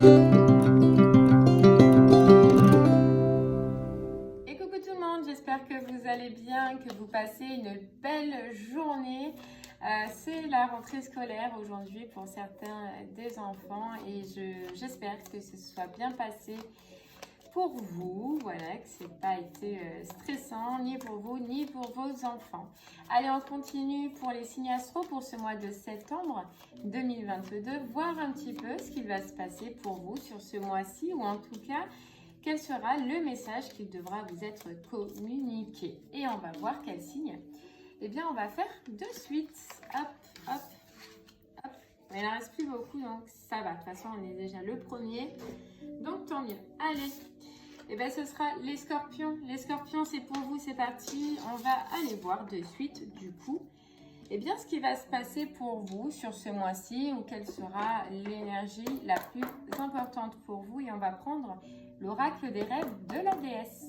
Et coucou tout le monde, j'espère que vous allez bien, que vous passez une belle journée. C'est la rentrée scolaire aujourd'hui pour certains des enfants et j'espère que ce soit bien passé pour vous, voilà, que ce n'ait pas été stressant ni pour vous ni pour vos enfants. Allez, on continue pour les signes astro pour ce mois de septembre 2022, voir un petit peu ce qu'il va se passer pour vous sur ce mois-ci, ou en tout cas, quel sera le message qui devra vous être communiqué. Et on va voir quel signe. Eh bien, on va faire de suite. Hop, hop, hop. Il n'en reste plus beaucoup, donc ça va. De toute façon, on est déjà le premier. Donc, tant mieux. Allez. Eh bien, ce sera les scorpions. Les scorpions, c'est pour vous, c'est parti. On va aller voir de suite, du coup, eh bien, ce qui va se passer pour vous sur ce mois-ci, ou quelle sera l'énergie la plus importante pour vous. Et on va prendre l'oracle des rêves de la déesse.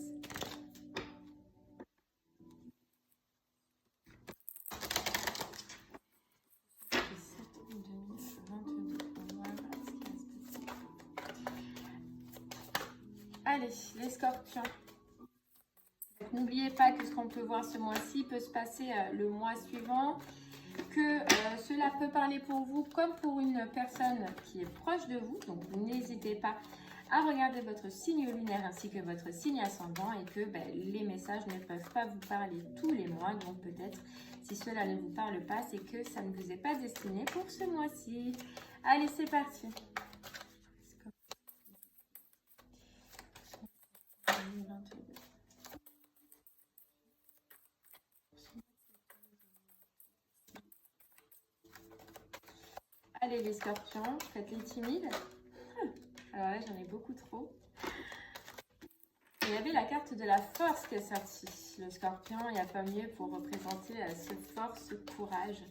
Allez, les scorpions. N'oubliez pas que ce qu'on peut voir ce mois-ci peut se passer le mois suivant, que cela peut parler pour vous comme pour une personne qui est proche de vous. Donc, n'hésitez pas à regarder votre signe lunaire ainsi que votre signe ascendant, et que les messages ne peuvent pas vous parler tous les mois. Donc, peut-être, si cela ne vous parle pas, c'est que ça ne vous est pas destiné pour ce mois-ci. Allez, c'est parti. Allez les scorpions, faites les timides. Alors là, j'en ai beaucoup trop. Il y avait la carte de la force qui est sortie. Le scorpion, il n'y a pas mieux pour représenter ce force, ce courage.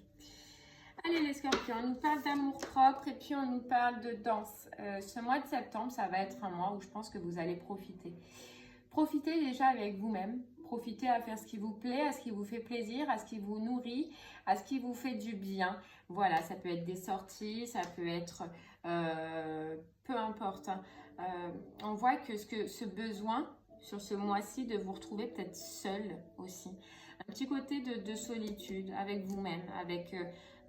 Allez les scorpions, on nous parle d'amour propre et puis on nous parle de danse. Ce mois de septembre, ça va être un mois où je pense que vous allez profiter. Profitez déjà avec vous-même. Profitez à faire ce qui vous plaît, à ce qui vous fait plaisir, à ce qui vous nourrit, à ce qui vous fait du bien. Voilà, ça peut être des sorties, ça peut être peu importe. On voit que ce besoin sur ce mois-ci de vous retrouver peut-être seul aussi. Un petit côté de solitude avec vous-même,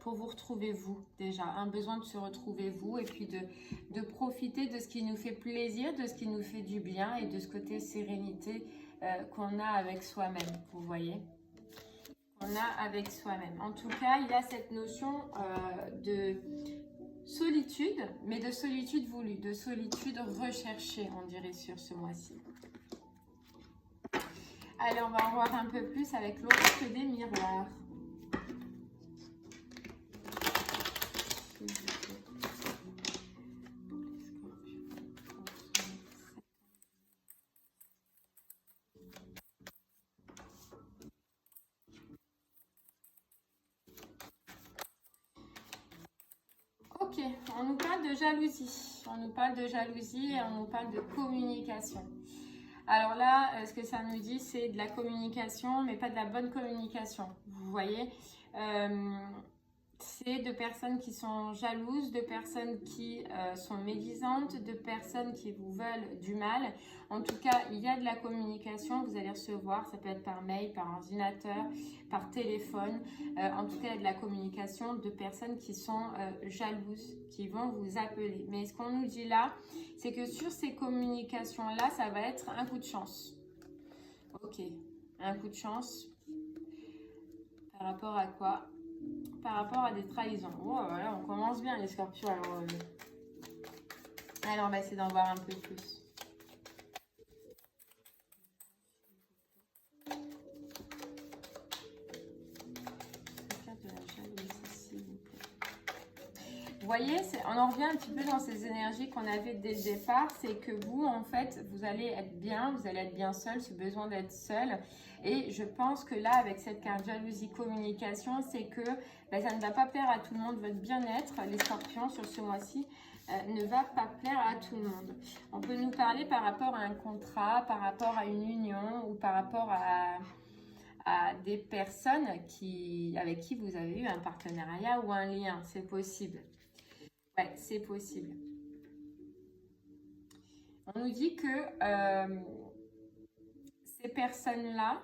pour vous retrouver vous déjà. Un besoin de se retrouver vous et puis de profiter de ce qui nous fait plaisir, de ce qui nous fait du bien et de ce côté sérénité qu'on a avec soi-même, vous voyez, qu'on a avec soi-même. En tout cas, il y a cette notion de solitude, mais de solitude voulue, de solitude recherchée, on dirait, sur ce mois-ci. Allez, on va en voir un peu plus avec l'oracle des miroirs. Ok, on nous parle de jalousie. On nous parle de jalousie et on nous parle de communication. Alors là, ce que ça nous dit, c'est de la communication, mais pas de la bonne communication. Vous voyez, c'est de personnes qui sont jalouses, de personnes qui sont médisantes, de personnes qui vous veulent du mal. En tout cas, il y a de la communication, vous allez recevoir, ça peut être par mail, par ordinateur, par téléphone. En tout cas, il y a de la communication de personnes qui sont jalouses, qui vont vous appeler. Mais ce qu'on nous dit là, c'est que sur ces communications-là, ça va être un coup de chance. Ok, un coup de chance. Par rapport à quoi? Par rapport à des trahisons. Oh, voilà, on commence bien les scorpions. Alors on va essayer d'en voir un peu plus. Vous voyez, on en revient un petit peu dans ces énergies qu'on avait dès le départ. C'est que vous, en fait, vous allez être bien seul, ce besoin d'être seul. Et je pense que là, avec cette carte jalousie communication, c'est que ça ne va pas plaire à tout le monde. Votre bien-être, les scorpions, sur ce mois-ci, ne va pas plaire à tout le monde. On peut nous parler par rapport à un contrat, par rapport à une union ou par rapport à des personnes avec qui vous avez eu un partenariat ou un lien. C'est possible. Ouais, c'est possible. On nous dit que ces personnes-là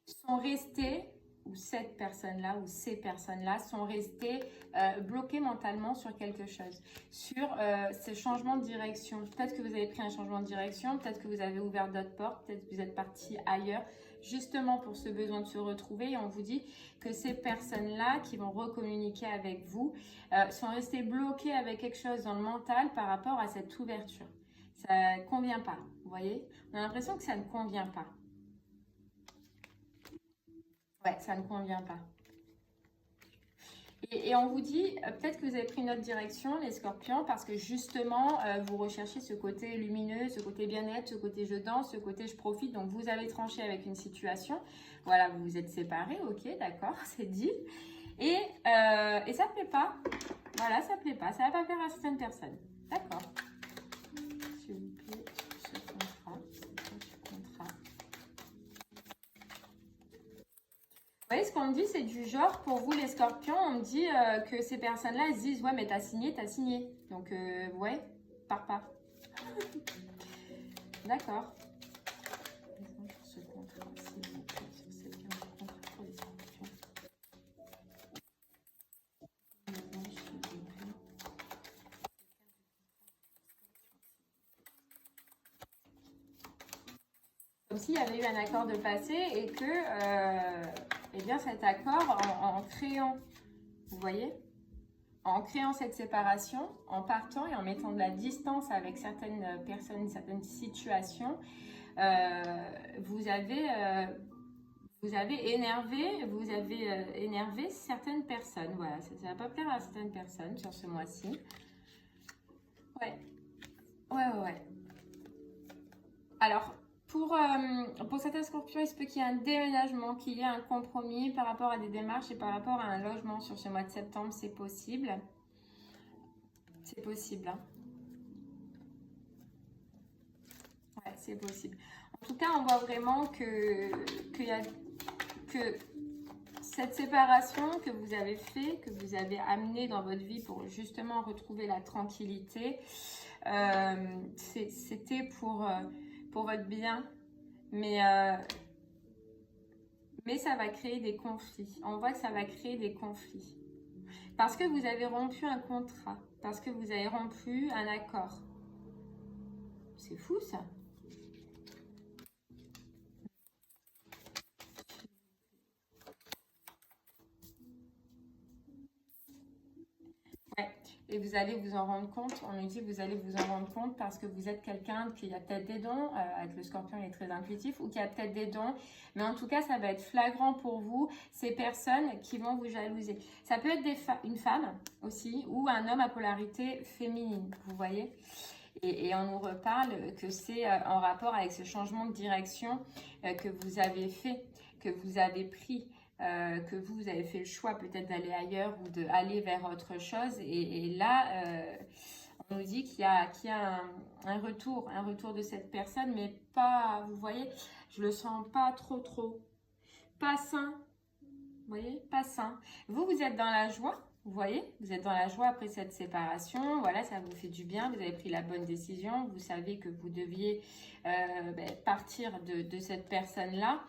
sont restées, ou cette personne-là, ou ces personnes-là sont restées bloquées mentalement sur quelque chose, sur ces changements de direction. Peut-être que vous avez pris un changement de direction, peut-être que vous avez ouvert d'autres portes, peut-être que vous êtes parti ailleurs, justement pour ce besoin de se retrouver. Et on vous dit que ces personnes-là qui vont recommuniquer avec vous sont restées bloquées avec quelque chose dans le mental par rapport à cette ouverture. Ça ne convient pas, vous voyez? On a l'impression que ça ne convient pas. Ouais, ça ne convient pas. Et on vous dit, peut-être que vous avez pris une autre direction, les scorpions, parce que justement, vous recherchez ce côté lumineux, ce côté bien-être, ce côté je danse, ce côté je profite. Donc, vous avez tranché avec une situation. Voilà, vous vous êtes séparés, ok, d'accord, c'est dit. Et ça ne plaît pas. Voilà, ça ne plaît pas. Ça ne va pas plaire à certaines personnes. D'accord. S'il vous plaît, ce contrat. Vous voyez, ce qu'on me dit, c'est du genre, pour vous les scorpions, on me dit que ces personnes-là, elles se disent, ouais, mais t'as signé, t'as signé. Donc, ouais, pars pas. D'accord. Ce contrat, s'il vous plaît, sur cette gamme de contrat pour les scorpions. Comme s'il y avait eu un accord de passé et que, eh bien, cet accord, en créant, vous voyez, en créant cette séparation, en partant et en mettant de la distance avec certaines personnes, certaines situations, vous avez énervé certaines personnes. Voilà, ça ne va pas plaire à certaines personnes sur ce mois-ci. Ouais, ouais. Alors, pour certains scorpions, il se peut qu'il y ait un déménagement, qu'il y ait un compromis par rapport à des démarches et par rapport à un logement sur ce mois de septembre. C'est possible. C'est possible. Hein. Ouais, c'est possible. En tout cas, on voit vraiment que cette séparation que vous avez fait, que vous avez amené dans votre vie pour justement retrouver la tranquillité, c'était pour votre bien. Mais ça va créer des conflits. On voit que ça va créer des conflits. Parce que vous avez rompu un contrat. Parce que vous avez rompu un accord. C'est fou ça. Ouais. Et vous allez vous en rendre compte. On nous dit que vous allez vous en rendre compte parce que vous êtes quelqu'un qui a peut-être des dons. Avec le scorpion, il est très intuitif. Ou qui a peut-être des dons. Mais en tout cas, ça va être flagrant pour vous. Ces personnes qui vont vous jalouser. Ça peut être une femme aussi. Ou un homme à polarité féminine. Vous voyez ? Et on nous reparle que c'est en rapport avec ce changement de direction que vous avez fait, que vous avez pris, que vous avez fait le choix peut-être d'aller ailleurs ou d'aller vers autre chose. Et là, on nous dit qu'il y a un retour de cette personne, mais pas, vous voyez, je le sens pas trop, pas sain. Vous voyez, pas sain. Vous êtes dans la joie. Vous voyez, vous êtes dans la joie après cette séparation. Voilà, ça vous fait du bien. Vous avez pris la bonne décision. Vous savez que vous deviez partir de cette personne-là.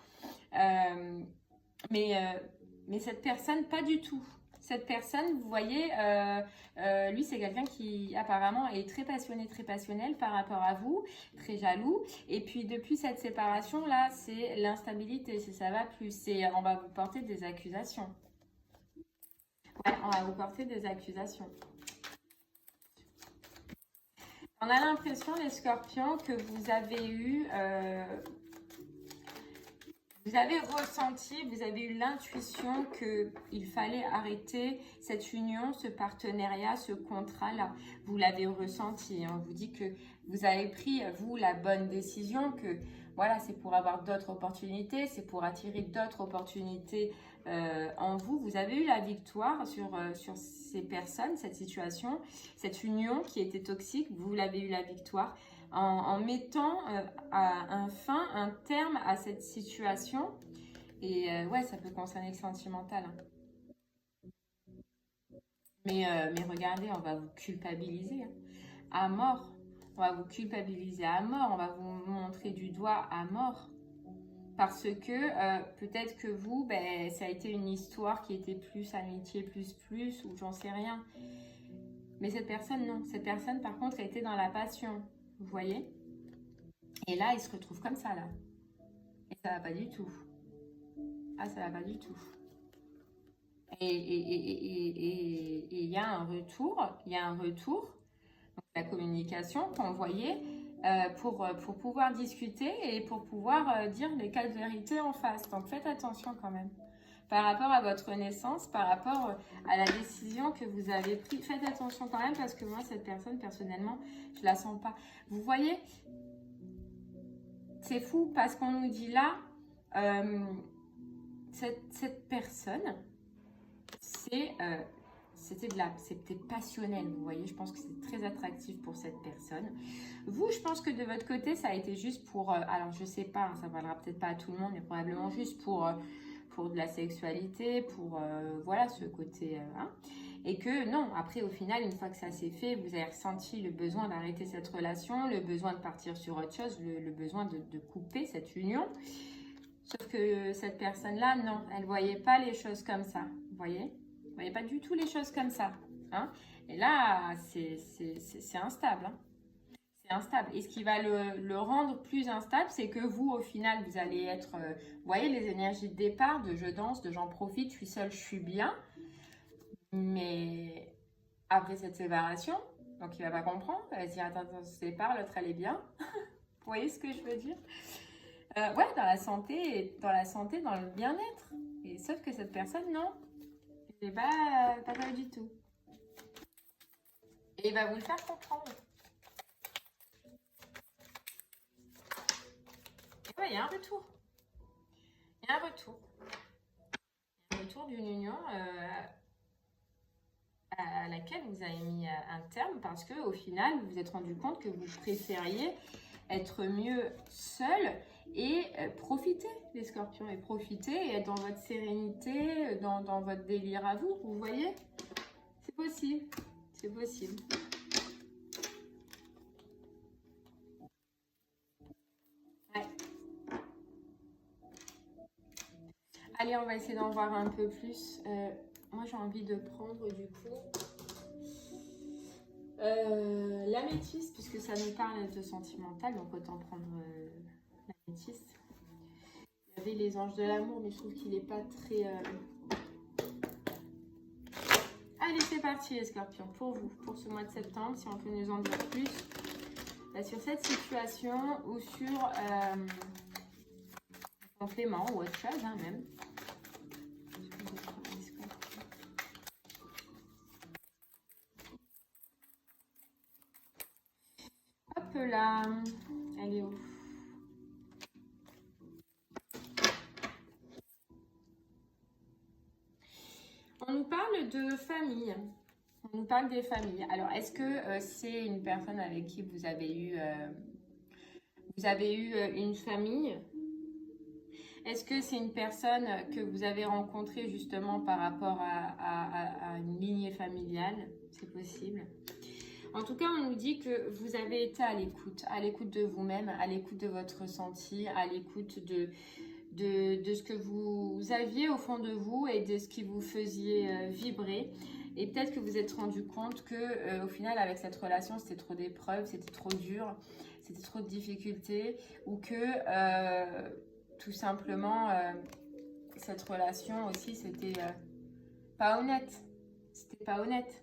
Mais cette personne, pas du tout. Cette personne, vous voyez, lui, c'est quelqu'un qui apparemment est très passionné, très passionnel par rapport à vous, très jaloux. Et puis, depuis cette séparation-là, c'est l'instabilité, ça va plus. On va vous porter des accusations. Ouais, on va vous porter des accusations. On a l'impression, les scorpions, que vous avez eu... vous avez ressenti, vous avez eu l'intuition qu'il fallait arrêter cette union, ce partenariat, ce contrat-là. Vous l'avez ressenti. On vous dit que vous avez pris, vous, la bonne décision, que voilà, c'est pour avoir d'autres opportunités, c'est pour attirer d'autres opportunités en vous. Vous avez eu la victoire sur ces personnes, cette situation, cette union qui était toxique. Vous l'avez eu la victoire. En mettant un terme à cette situation. Et ouais, ça peut concerner le sentimental. Hein. Mais regardez, on va vous culpabiliser. Hein. À mort. On va vous culpabiliser à mort, on va vous montrer du doigt à mort. Parce que peut-être que vous, ben, ça a été une histoire qui était plus amitié, plus, ou j'en sais rien. Mais cette personne, non. Cette personne, par contre, était dans la passion. Vous voyez? Et là, il se retrouve comme ça, là. Et ça va pas du tout. Ah, ça va pas du tout. Et il y a un retour. Il y a un retour. Donc, la communication qu'envoyer pour pouvoir discuter et pour pouvoir dire les quatre vérités en face. Donc, faites attention quand même. Par rapport à votre naissance, par rapport à la décision que vous avez prise. Faites attention quand même parce que moi, cette personne, personnellement, je la sens pas. Vous voyez, c'est fou parce qu'on nous dit là, cette personne, c'était passionnel, vous voyez, je pense que c'est très attractif pour cette personne. Vous, je pense que de votre côté, ça a été juste pour, alors je sais pas, ça valera peut-être pas à tout le monde, mais probablement juste pour de la sexualité, pour, voilà, ce côté, hein. Et que non, après au final, une fois que ça s'est fait, vous avez ressenti le besoin d'arrêter cette relation, le besoin de partir sur autre chose, le besoin de couper cette union. Sauf que cette personne-là, non, elle ne voyait pas les choses comme ça, vous voyez? Elle ne voyait pas du tout les choses comme ça, hein? Et là, c'est instable, hein? C'est instable. Et ce qui va le rendre plus instable, c'est que vous, au final, vous allez être, vous voyez, les énergies de départ, de je danse, de j'en profite, je suis seule, je suis bien. Mais après cette séparation, donc il va pas comprendre, il va se dire, attends, on se sépare, l'autre elle est bien. Vous voyez ce que je veux dire? Ouais, dans la santé, dans le bien-être. Et sauf que cette personne, non. C'est pas ça du tout. Et il va vous le faire comprendre. Et ouais, il y a un retour. Il y a un retour. Il y a un retour d'une union à laquelle vous avez mis un terme parce qu'au final, vous vous êtes rendu compte que vous préfériez être mieux seul et profiter, les scorpions, et profiter et être dans votre sérénité, dans votre délire à vous, vous voyez? C'est possible, c'est possible. Ouais. Allez, on va essayer d'en voir un peu plus. Moi, j'ai envie de prendre du coup l'améthyste, puisque ça nous parle de sentimental, donc autant prendre l'améthyste. Il y avait les anges de l'amour, mais je trouve qu'il n'est pas très... Allez, c'est parti les scorpions, pour vous, pour ce mois de septembre, si on peut nous en dire plus sur cette situation ou sur un complément ou autre chose, hein, même. Hop là, elle est où? On nous parle de famille. On nous parle des familles. Alors, est-ce que c'est une personne avec qui vous avez eu une famille? Est-ce que c'est une personne que vous avez rencontrée justement par rapport à une lignée familiale? C'est possible. En tout cas, on nous dit que vous avez été à l'écoute de vous-même, à l'écoute de votre ressenti, à l'écoute de ce que vous aviez au fond de vous et de ce qui vous faisiez vibrer. Et peut-être que vous êtes rendu compte que au final, avec cette relation, c'était trop d'épreuves, c'était trop dur, c'était trop de difficultés, ou que tout simplement, cette relation aussi, c'était pas honnête. C'était pas honnête.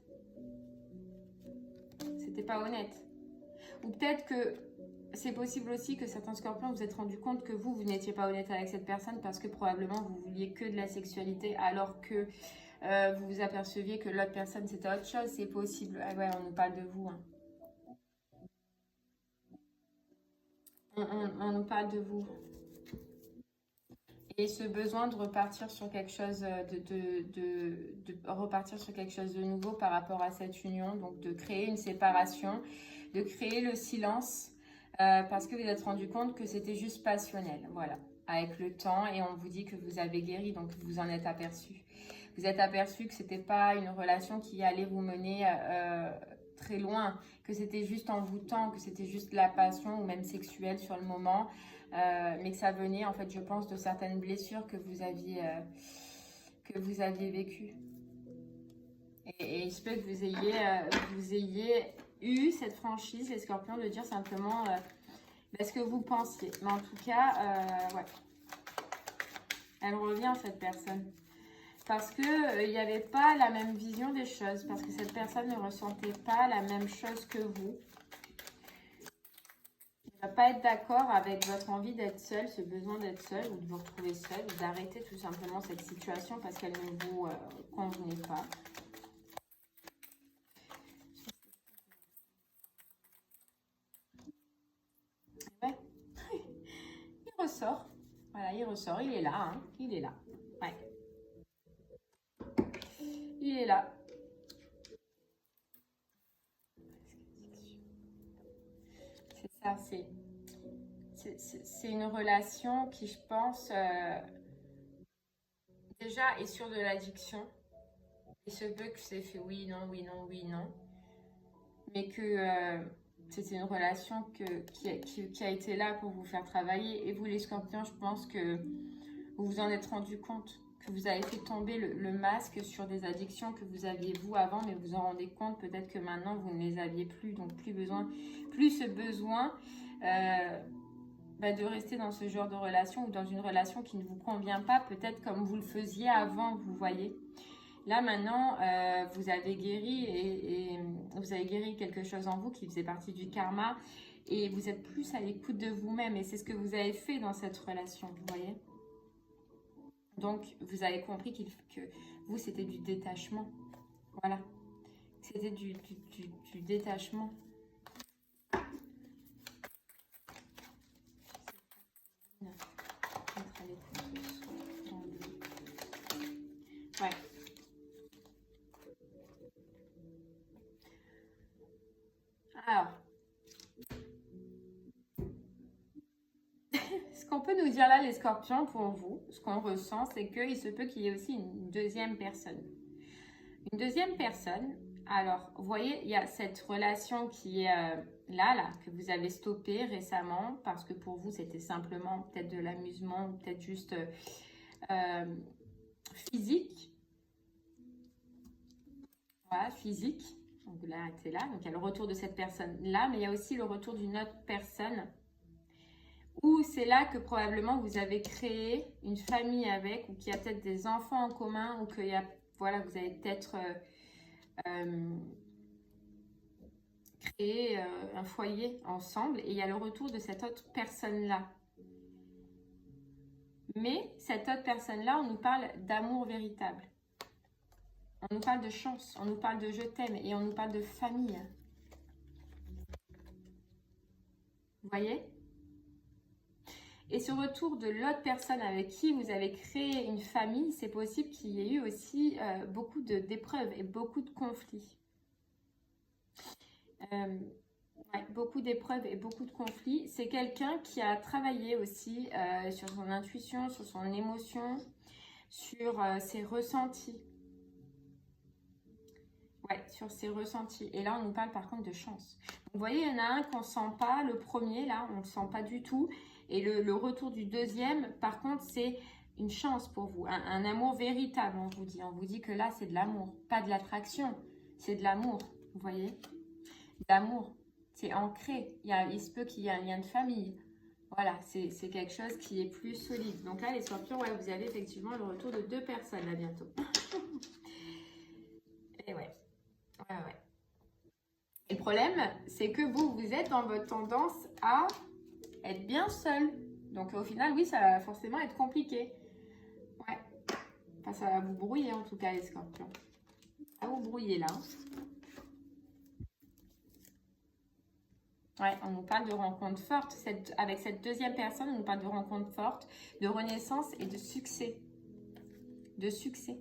C'était pas honnête. Ou peut-être que c'est possible aussi que certains scorpions vous êtes rendu compte que vous n'étiez pas honnête avec cette personne parce que probablement vous vouliez que de la sexualité alors que vous vous aperceviez que l'autre personne c'était autre chose. C'est possible. Ah ouais, on nous parle de vous. Hein. On nous parle de vous. Et ce besoin de repartir sur quelque chose de repartir sur quelque chose de nouveau par rapport à cette union, donc de créer une séparation, de créer le silence, parce que vous êtes rendu compte que c'était juste passionnel, voilà, avec le temps, et on vous dit que vous avez guéri, donc vous en êtes aperçu. Vous êtes aperçu que c'était pas une relation qui allait vous mener très loin, que c'était juste envoûtant, que c'était juste de la passion ou même sexuelle sur le moment, mais que ça venait en fait, je pense, de certaines blessures que vous aviez vécues. Et il se peut que vous ayez eu cette franchise, les scorpions, de dire simplement ce que vous pensiez. Mais en tout cas, ouais, elle revient cette personne. Parce qu'il n'y avait pas la même vision des choses, parce que cette personne ne ressentait pas la même chose que vous. Il ne va pas être d'accord avec votre envie d'être seul, ce besoin d'être seul, ou de vous retrouver seul, ou d'arrêter tout simplement cette situation parce qu'elle ne vous convenait pas. Ouais. Il ressort. Voilà, il ressort, il est là, hein. Il est là. Ouais. Il est là. C'est ça, c'est une relation qui, je pense, déjà est sur de l'addiction. Il se peut que c'est fait oui, non, oui, non, oui, non. Mais que c'était une relation qui a été là pour vous faire travailler. Et vous, les scorpions, je pense que vous vous en êtes rendu compte. Que vous avez fait tomber le masque sur des addictions que vous aviez vous avant, mais vous en rendez compte peut-être que maintenant vous ne les aviez plus, donc plus ce besoin de rester dans ce genre de relation ou dans une relation qui ne vous convient pas, peut-être comme vous le faisiez avant, vous voyez. Là maintenant, vous avez guéri et vous avez guéri quelque chose en vous qui faisait partie du karma et vous êtes plus à l'écoute de vous-même et c'est ce que vous avez fait dans cette relation, vous voyez. Donc, vous avez compris que vous, c'était du détachement. Voilà. C'était du détachement. Ouais. Alors, ce qu'on peut nous dire là, les scorpions, pour vous, ce qu'on ressent, c'est qu'il se peut qu'il y ait aussi une deuxième personne. Une deuxième personne, alors, vous voyez, il y a cette relation qui est là, que vous avez stoppée récemment, parce que pour vous, c'était simplement peut-être de l'amusement, ou peut-être juste physique. Voilà, physique. Donc là, c'est là. Donc il y a le retour de cette personne-là, mais il y a aussi le retour d'une autre personne où c'est là que probablement vous avez créé une famille avec, ou qu'il y a peut-être des enfants en commun, ou qu'il y a, voilà, vous avez peut-être créé un foyer ensemble, et il y a le retour de cette autre personne-là. Mais cette autre personne-là, on nous parle d'amour véritable. On nous parle de chance, on nous parle de je t'aime, et on nous parle de famille. Vous voyez ? Et ce retour de l'autre personne avec qui vous avez créé une famille, c'est possible qu'il y ait eu aussi beaucoup d'épreuves et beaucoup de conflits. Ouais, beaucoup d'épreuves et beaucoup de conflits. C'est quelqu'un qui a travaillé aussi sur son intuition, sur son émotion, sur ses ressentis. Ouais, sur ses ressentis. Et là, on nous parle par contre de chance. Donc, vous voyez, il y en a un qu'on ne sent pas, le premier, là, on ne le sent pas du tout. Et le retour du deuxième, par contre, c'est une chance pour vous. Un amour véritable, on vous dit. On vous dit que là, c'est de l'amour. Pas de l'attraction, c'est de l'amour. Vous voyez ? D'amour. C'est ancré. Il se peut qu'il y ait un lien de famille. Voilà, c'est quelque chose qui est plus solide. Donc là, les scorpions, ouais, vous avez effectivement le retour de deux personnes là bientôt. Et ouais. Ouais. Et le problème, c'est que vous êtes dans votre tendance à être bien seul. Donc au final, oui, ça va forcément être compliqué. Ouais. Enfin, ça va vous brouiller en tout cas, les scorpions. Ça va vous brouiller là. Ouais, on nous parle de rencontres fortes. Avec cette deuxième personne, on nous parle de rencontres fortes, de renaissance et de succès. De succès.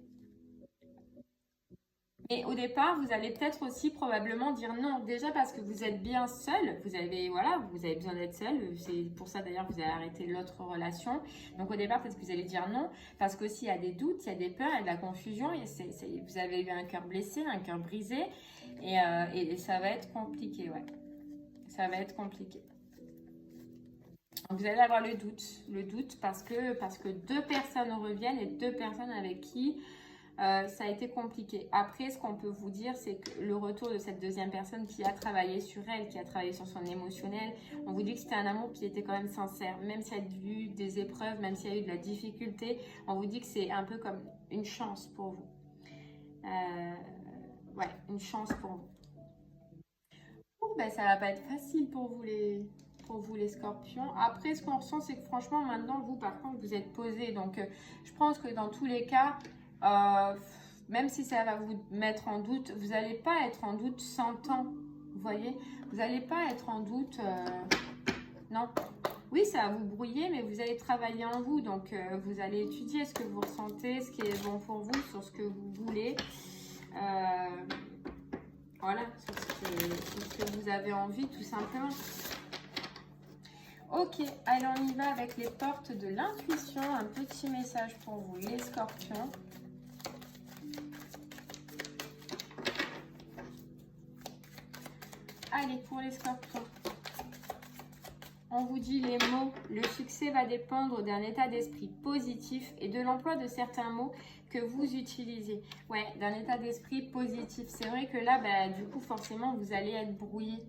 Mais au départ, vous allez peut-être aussi probablement dire non. Déjà parce que vous êtes bien seul. Vous avez, voilà, vous avez besoin d'être seul. C'est pour ça d'ailleurs que vous allez arrêter l'autre relation. Donc au départ, peut-être que vous allez dire non. Parce qu'aussi, il y a des doutes, il y a des peurs, il y a de la confusion. Vous avez eu un cœur blessé, un cœur brisé. Et ça va être compliqué, ouais. Ça va être compliqué. Donc vous allez avoir le doute parce que deux personnes reviennent et deux personnes avec qui ça a été compliqué. Après, ce qu'on peut vous dire, c'est que le retour de cette deuxième personne qui a travaillé sur elle, qui a travaillé sur son émotionnel, on vous dit que c'était un amour qui était quand même sincère. Même s'il y a eu des épreuves, même s'il y a eu de la difficulté, on vous dit que c'est un peu comme une chance pour vous. Ouais, une chance pour vous. Ben, ça va pas être facile pour vous les scorpions. Après, ce qu'on ressent, c'est que franchement, maintenant, vous, par contre, vous êtes posé. Donc, je pense que dans tous les cas, même si ça va vous mettre en doute, vous n'allez pas être en doute 100 ans. Vous voyez, vous n'allez pas être en doute. Non. Oui, ça va vous brouiller, mais vous allez travailler en vous. Donc, vous allez étudier ce que vous ressentez, ce qui est bon pour vous, sur ce que vous voulez. Voilà, sur ce que vous avez envie, tout simplement. Ok, allez, on y va avec les portes de l'intuition. Un petit message pour vous, les scorpions. Allez, pour les scorpions. On vous dit les mots. Le succès va dépendre d'un état d'esprit positif et de l'emploi de certains mots que vous utilisez. Ouais, d'un état d'esprit positif. C'est vrai que là, bah, du coup, forcément, vous allez être brouillé.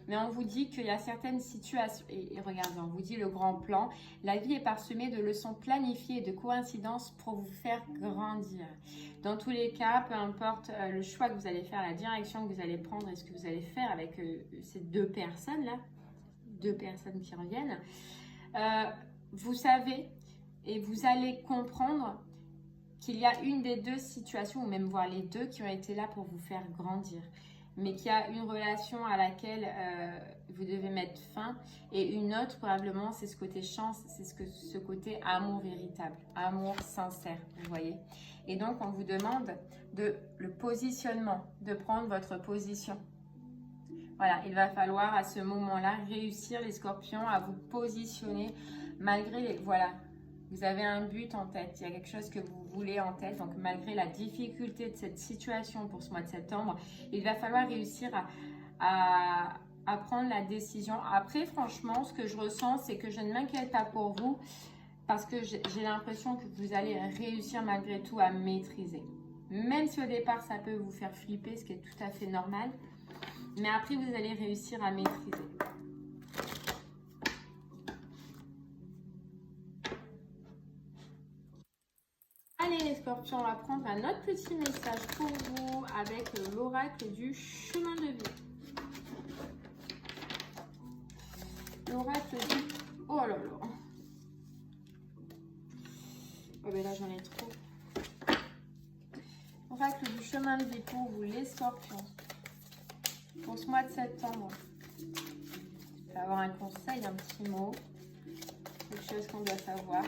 Mais on vous dit qu'il y a certaines situations, et regardez, on vous dit le grand plan, la vie est parsemée de leçons planifiées et de coïncidences pour vous faire grandir. Dans tous les cas, peu importe le choix que vous allez faire, la direction que vous allez prendre et ce que vous allez faire avec ces deux personnes-là, deux personnes qui reviennent, vous savez et vous allez comprendre qu'il y a une des deux situations, ou même voir les deux, qui ont été là pour vous faire grandir. Mais qu'il y a une relation à laquelle vous devez mettre fin, et une autre, probablement, c'est ce côté chance, c'est ce côté amour véritable, amour sincère, vous voyez. Et donc, on vous demande le positionnement, de prendre votre position. Voilà, il va falloir à ce moment-là réussir, les scorpions, à vous positionner malgré, voilà, vous avez un but en tête, il y a quelque chose que vous voulez en tête. Donc, malgré la difficulté de cette situation pour ce mois de septembre, il va falloir réussir à prendre la décision. Après, franchement, ce que je ressens, c'est que je ne m'inquiète pas pour vous parce que j'ai l'impression que vous allez réussir malgré tout à maîtriser. Même si au départ, ça peut vous faire flipper, ce qui est tout à fait normal. Mais après, vous allez réussir à maîtriser. Allez les scorpions, on va prendre un autre petit message pour vous avec l'oracle du chemin de vie. L'oracle du... Oh là là. Oh ben là j'en ai trop. L'oracle du chemin de vie pour vous les scorpions. Pour ce mois de septembre. Il va y avoir un conseil, un petit mot. Quelque chose qu'on doit savoir.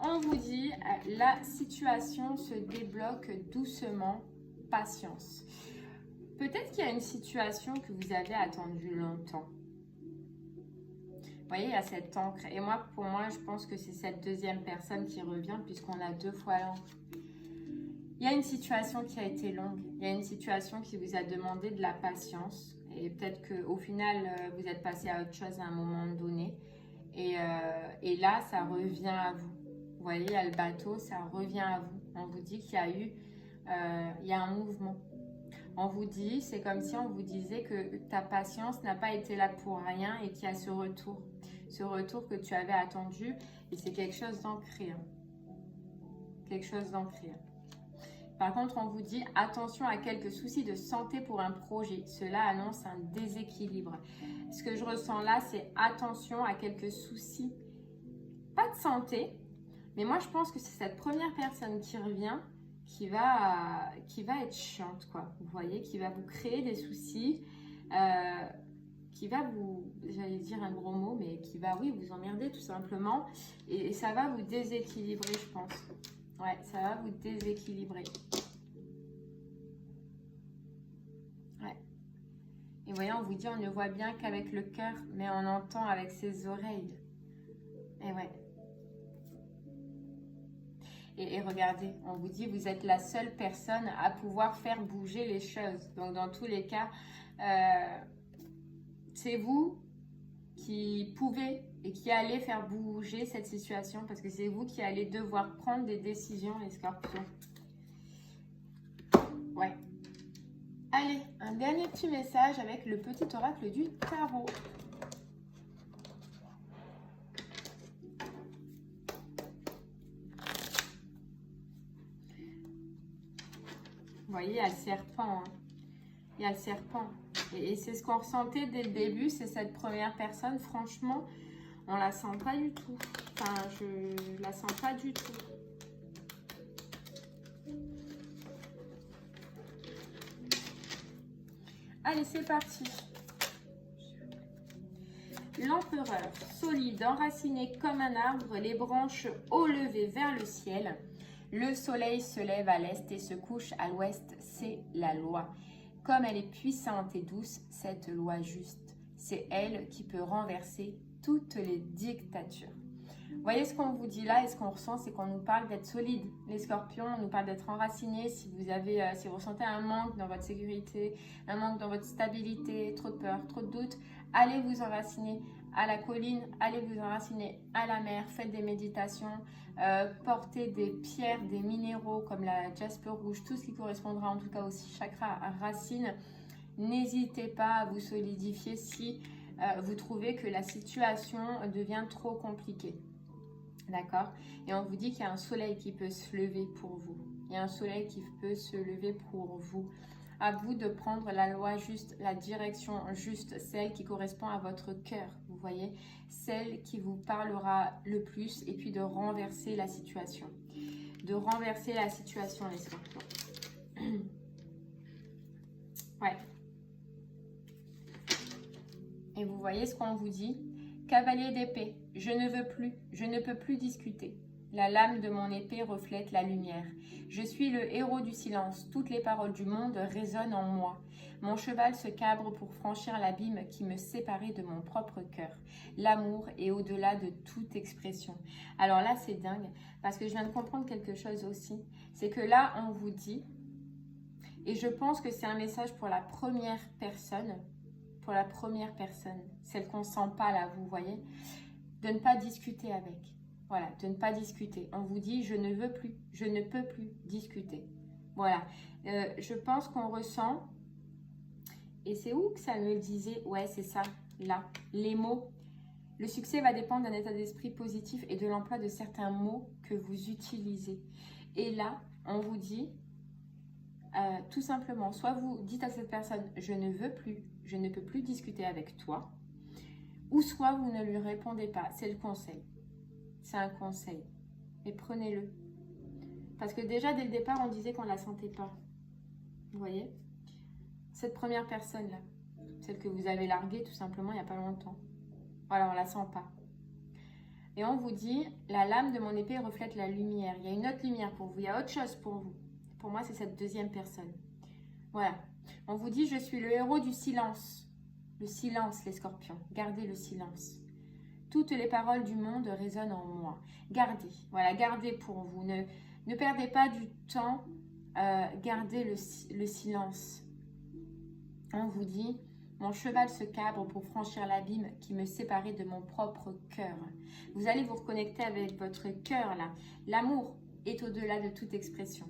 On vous dit, la situation se débloque doucement, patience. Peut-être qu'il y a une situation que vous avez attendue longtemps. Vous voyez, il y a cette encre. Et moi, pour moi, je pense que c'est cette deuxième personne qui revient puisqu'on a deux fois l'encre. Il y a une situation qui a été longue. Il y a une situation qui vous a demandé de la patience. Et peut-être qu'au final, vous êtes passé à autre chose à un moment donné. Et là, ça revient à vous. Vous voyez, il y a le bateau, ça revient à vous. On vous dit qu'il y a eu, il y a un mouvement. On vous dit, c'est comme si on vous disait que ta patience n'a pas été là pour rien et qu'il y a ce retour que tu avais attendu. Et c'est quelque chose d'ancré. Hein. Quelque chose d'ancré. Par contre, on vous dit, attention à quelques soucis de santé pour un projet. Cela annonce un déséquilibre. Ce que je ressens là, c'est attention à quelques soucis. Pas de santé. Mais moi, je pense que c'est cette première personne qui revient qui va être chiante, quoi. Vous voyez, qui va vous créer des soucis, qui va vous, j'allais dire un gros mot, mais qui va, oui, vous emmerder tout simplement. Et ça va vous déséquilibrer, je pense. Ouais, ça va vous déséquilibrer. Et voyez, on vous dit, on ne voit bien qu'avec le cœur, mais on entend avec ses oreilles. Et ouais. Et regardez, on vous dit, vous êtes la seule personne à pouvoir faire bouger les choses. Donc, dans tous les cas, c'est vous qui pouvez et qui allez faire bouger cette situation parce que c'est vous qui allez devoir prendre des décisions, les scorpions. Ouais. Allez, un dernier petit message avec le petit oracle du tarot. Vous voyez, il y a le serpent. Hein. Il y a le serpent. Et c'est ce qu'on ressentait dès le début, c'est cette première personne. Franchement, on la sent pas du tout. Enfin, je la sens pas du tout. Allez, c'est parti. L'empereur, solide, enraciné comme un arbre, les branches haut levées vers le ciel. Le soleil se lève à l'est et se couche à l'ouest, c'est la loi. Comme elle est puissante et douce, cette loi juste, c'est elle qui peut renverser toutes les dictatures. Vous voyez ce qu'on vous dit là et ce qu'on ressent, c'est qu'on nous parle d'être solide. Les scorpions, on nous parle d'être enracinés. Si vous ressentez un manque dans votre sécurité, un manque dans votre stabilité, trop de peur, trop de doute, allez vous enraciner à la colline, allez vous enraciner à la mer, faites des méditations, portez des pierres, des minéraux comme la jaspe rouge, tout ce qui correspondra en tout cas au chakra racine. N'hésitez pas à vous solidifier si vous trouvez que la situation devient trop compliquée. D'accord? Et on vous dit qu'il y a un soleil qui peut se lever pour vous. Il y a un soleil qui peut se lever pour vous. À vous de prendre la loi juste, la direction juste, celle qui correspond à votre cœur. Vous voyez? Celle qui vous parlera le plus et puis de renverser la situation. De renverser la situation, les scorpions. Ouais. Et vous voyez ce qu'on vous dit? Cavalier d'épée, je ne peux plus discuter. La lame de mon épée reflète la lumière. Je suis le héros du silence. Toutes les paroles du monde résonnent en moi. Mon cheval se cabre pour franchir l'abîme qui me séparait de mon propre cœur. L'amour est au-delà de toute expression. Alors là, c'est dingue parce que je viens de comprendre quelque chose aussi. C'est que là, on vous dit, et je pense que c'est un message pour la première personne, celle qu'on ne sent pas là, vous voyez, de ne pas discuter avec. Voilà, de ne pas discuter. On vous dit, je ne veux plus, je ne peux plus discuter. Voilà, je pense qu'on ressent, et c'est où que ça me le disait? Ouais, c'est ça, là, les mots. Le succès va dépendre d'un état d'esprit positif et de l'emploi de certains mots que vous utilisez. Et là, on vous dit, tout simplement, soit vous dites à cette personne, je ne veux plus, je ne peux plus discuter avec toi, ou soit vous ne lui répondez pas. C'est le conseil. C'est un conseil. Mais prenez-le. Parce que déjà, dès le départ, on disait qu'on ne la sentait pas. Vous voyez? Cette première personne-là, celle que vous avez larguée tout simplement il n'y a pas longtemps. Voilà, on ne la sent pas. Et on vous dit, la lame de mon épée reflète la lumière. Il y a une autre lumière pour vous, il y a autre chose pour vous. Pour moi, c'est cette deuxième personne. Voilà. On vous dit, je suis le héros du silence. Le silence, les scorpions. Gardez le silence. Toutes les paroles du monde résonnent en moi. Gardez. Voilà, gardez pour vous. Ne perdez pas du temps. Gardez le silence. On vous dit, mon cheval se cabre pour franchir l'abîme qui me séparait de mon propre cœur. Vous allez vous reconnecter avec votre cœur là. L'amour est au-delà de toute expression.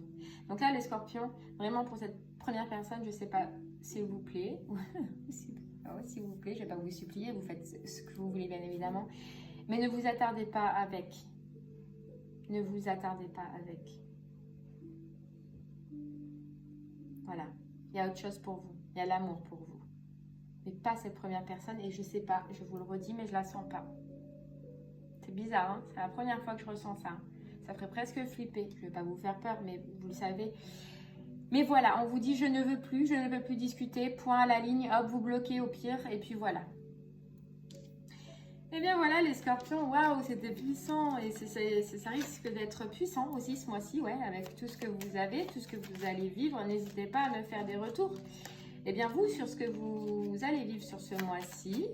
Donc là, les scorpions, vraiment pour cette première personne, je ne sais pas, s'il vous plaît, s'il vous plaît, je ne vais pas vous supplier, vous faites ce que vous voulez bien évidemment, mais ne vous attardez pas avec. Ne vous attardez pas avec. Voilà, il y a autre chose pour vous, il y a l'amour pour vous. Mais pas cette première personne, et je ne sais pas, je vous le redis, mais je ne la sens pas. C'est bizarre, hein, c'est la première fois que je ressens ça. Ça ferait presque flipper. Je ne vais pas vous faire peur, mais vous le savez. Mais voilà, on vous dit je ne veux plus, je ne veux plus discuter. Point à la ligne, hop, vous bloquez au pire. Et puis voilà. Et bien voilà les scorpions, waouh, c'était puissant. Et ça risque d'être puissant aussi ce mois-ci, ouais, avec tout ce que vous avez, tout ce que vous allez vivre. N'hésitez pas à me faire des retours. Et bien vous, sur ce que vous allez vivre sur ce mois-ci.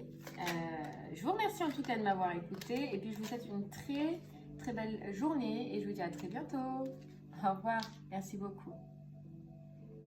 Je vous remercie en tout cas de m'avoir écouté et puis je vous souhaite une très belle journée et je vous dis à très bientôt. Au revoir, merci beaucoup.